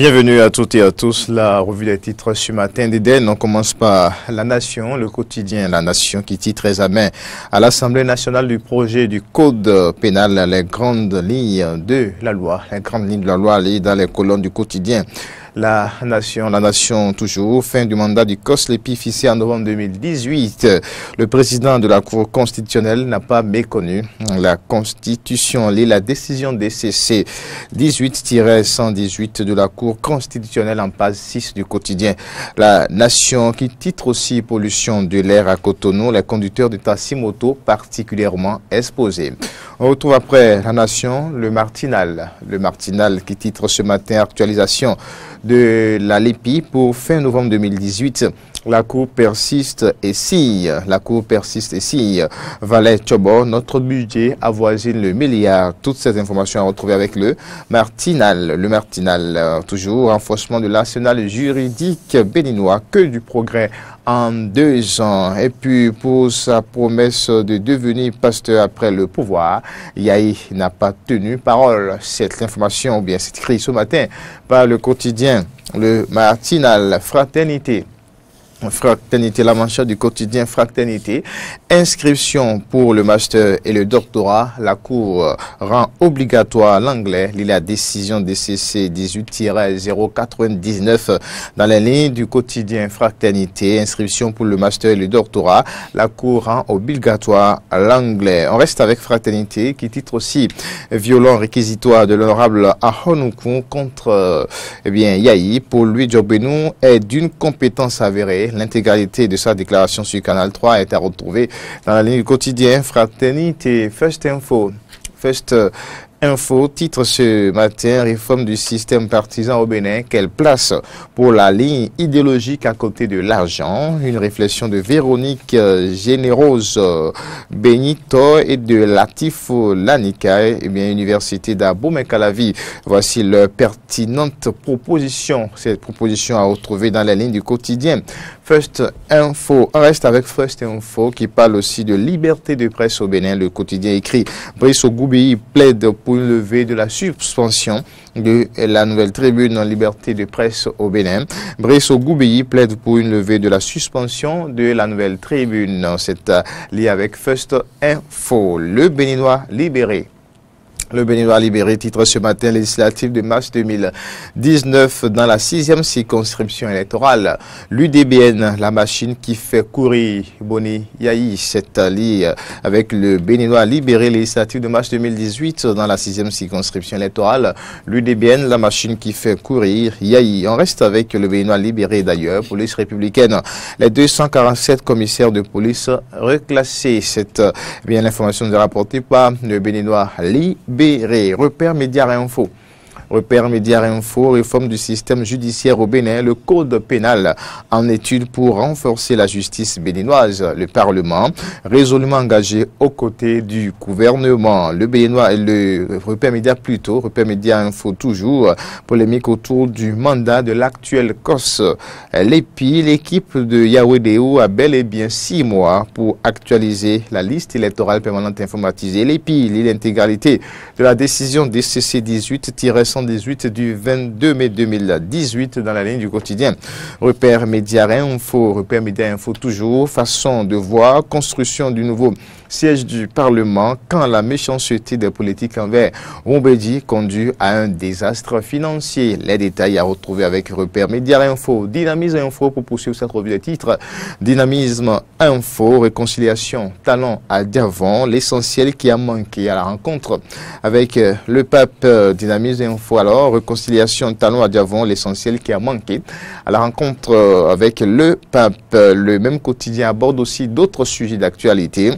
Bienvenue à toutes et à tous. La revue des titres ce matin d'Éden. On commence par La Nation, le quotidien La Nation qui titre examen à l'Assemblée nationale du projet du code pénal, les grandes lignes de la loi. Les grandes lignes de la loi liées dans les colonnes du quotidien. La Nation toujours, fin du mandat du COSLEPI fixé en novembre 2018. Le président de la Cour constitutionnelle n'a pas méconnu la Constitution, la décision DCC 18-118 de la Cour constitutionnelle en page 6 du quotidien. La Nation qui titre aussi pollution de l'air à Cotonou, les conducteurs de taxi-moto particulièrement exposés. On retrouve après La Nation le Martinal qui titre ce matin actualisation de la LEPI pour fin novembre 2018. La Cour persiste et sille. Valais Tchobo, notre budget avoisine le milliard. Toutes ces informations à retrouver avec le Martinal. Le Martinal, toujours renforcement de l'arsenal juridique béninois. Que du progrès en 2 ans. Et puis, pour sa promesse de devenir pasteur après le pouvoir, Yahi n'a pas tenu parole. Cette information, ou bien c'est écrit ce matin par le quotidien, le Martinal. Fraternité, la manchette du quotidien Fraternité. Inscription pour le master et le doctorat. La Cour rend obligatoire l'anglais. La décision DCC 18-099 dans les lignes du quotidien Fraternité. Inscription pour le master et le doctorat. La Cour rend obligatoire l'anglais. On reste avec Fraternité qui titre aussi violent réquisitoire de l'honorable Ahonoukou contre Yahi. Pour lui, Djobénou est d'une compétence avérée. L'intégralité de sa déclaration sur Canal 3 est à retrouver dans la ligne du quotidien Fraternité. First Info titre ce matin, réforme du système partisan au Bénin, quelle place pour la ligne idéologique à côté de l'argent? Une réflexion de Véronique Générose Benito et de Latifo Lanika, Université d'Abomey-Calavi. Voici leur pertinente proposition. Cette proposition à retrouver dans la ligne du quotidien First Info. On reste avec First Info qui parle aussi de liberté de presse au Bénin. Le quotidien écrit Brice Ogoubi plaide pour une levée de la suspension de la nouvelle tribune en liberté de presse au Bénin. Brice Ogoubi plaide pour une levée de la suspension de la nouvelle tribune. C'est lié avec First Info. Le Béninois libéré. Le Béninois libéré titre ce matin législatif de mars 2019 dans la 6e circonscription électorale. L'UDBN, la machine qui fait courir Boni Yahi, c'est lié avec le Béninois libéré législatif de mars 2018 dans la 6e circonscription électorale. L'UDBN, la machine qui fait courir Yahi. On reste avec le Béninois libéré d'ailleurs, police républicaine. Les 247 commissaires de police reclassés. C'est bien l'information nous est rapportée par le Béninois libéré. Repère Média Info. Repère Média Info, réforme du système judiciaire au Bénin, le code pénal en étude pour renforcer la justice béninoise. Le Parlement résolument engagé aux côtés du gouvernement. Le Béninois et le Repère Média plutôt, Repère Média Info toujours, polémique autour du mandat de l'actuel COS. L'EPI, l'équipe de Yahweh a bel et bien 6 mois pour actualiser la liste électorale permanente informatisée. L'EPI, l'intégralité de la décision DCC 18-118 du 22 mai 2018 dans la ligne du quotidien. Repère Média Info toujours, façon de voir, construction du nouveau siège du Parlement quand la méchanceté des politiques envers Wombedi conduit à un désastre financier. Les détails à retrouver avec Repère Média Info. Dynamisme Info pour poursuivre cette revue des titres. Dynamisme Info, réconciliation, talent à Diavon, l'essentiel qui a manqué à la rencontre avec le pape. Dynamisme Info alors, réconciliation, talent à Diavon, l'essentiel qui a manqué à la rencontre avec le pape. Le même quotidien aborde aussi d'autres sujets d'actualité.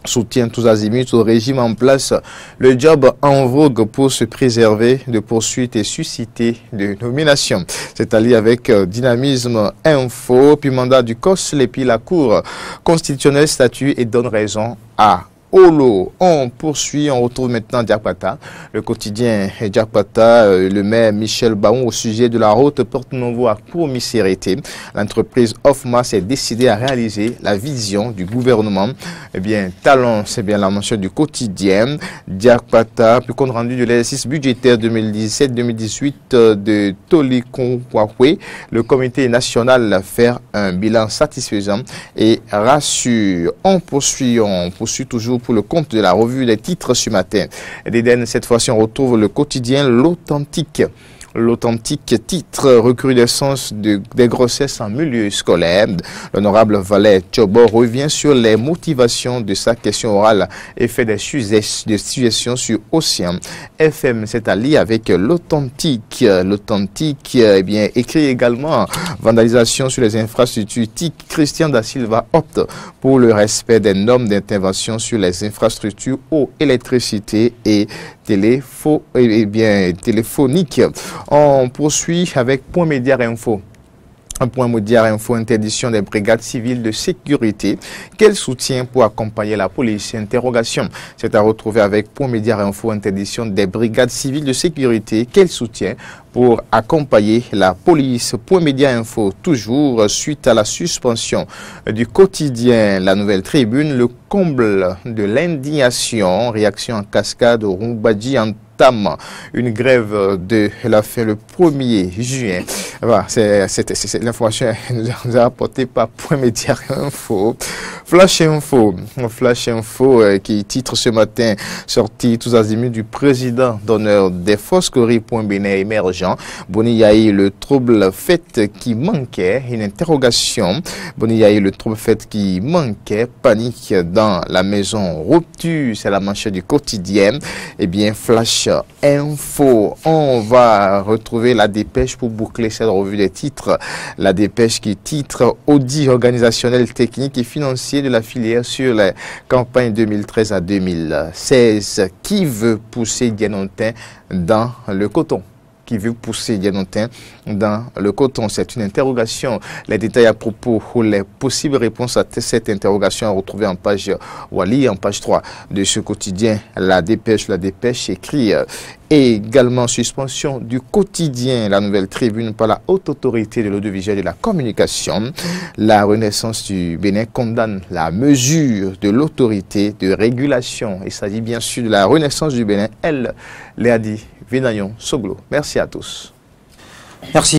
Soutien tous azimuts au régime en place, le job en vogue pour se préserver de poursuites et susciter de nominations. C'est allié avec Dynamisme Info, puis mandat du COS, et puis la Cour constitutionnelle statue et donne raison à Olo. On poursuit, on retrouve maintenant Diakpata, le quotidien Diakpata, le maire Michel Baon au sujet de la route Porte-Novo à Courmisérité. L'entreprise Offma s'est décidée à réaliser la vision du gouvernement. Eh bien, Talon, c'est bien la mention du quotidien Diakpata, puis compte rendu de l'exercice budgétaire 2017-2018 de Tolikon Kwakwe. Le comité national fait un bilan satisfaisant et rassure. On poursuit toujours pour le compte de la revue des titres ce matin. D'Éden, cette fois-ci, on retrouve le quotidien L'Authentique. L'authentique titre recrudescence des grossesses en milieu scolaire. L'honorable Valère Tchobo revient sur les motivations de sa question orale et fait des suggestions sur Océan FM. C'est à lire avec l'authentique. L'authentique, eh bien, écrit également vandalisation sur les infrastructures TIC. Christian Da Silva opte pour le respect des normes d'intervention sur les infrastructures eau, électricité et téléphonique. On poursuit avec Point Média Info. Un point Média Info, interdiction des brigades civiles de sécurité. Quel soutien pour accompagner la police? Interrogation. C'est à retrouver avec Point Média Info, interdiction des brigades civiles de sécurité. Quel soutien pour accompagner la police? Point Média Info, toujours suite à la suspension du quotidien La Nouvelle Tribune, le comble de l'indignation. Réaction en cascade au Rumbadji en une grève de la fin le 1er juin. Voilà, c'est l'information nous a apportée par Point Média Info. Flash Info qui titre ce matin, sorti tous azimuts du président d'honneur des Foscories Point Bénin émergent. Boniyaï, le trouble fait qui manquait, une interrogation. Boniyaï, le trouble fait qui manquait, panique dans la maison, rupture, c'est la manchette du quotidien. Eh bien, Flash Info, on va retrouver la dépêche pour boucler cette revue des titres. La dépêche qui titre audit organisationnel, technique et financier de la filière sur les campagnes 2013 à 2016. Qui veut pousser Dianontin dans le coton? Qui veut pousser Dianontin dans le coton? C'est une interrogation. Les détails à propos ou les possibles réponses à cette interrogation à retrouver en page Wali, en page 3 de ce quotidien. La dépêche écrit également suspension du quotidien La Nouvelle Tribune par la haute autorité de l'audiovisuel et de la communication. La Renaissance du Bénin condamne la mesure de l'autorité de régulation. Il s'agit bien sûr de la Renaissance du Bénin. Elle l'a dit. Vénayon Soglo. Merci à tous. Merci.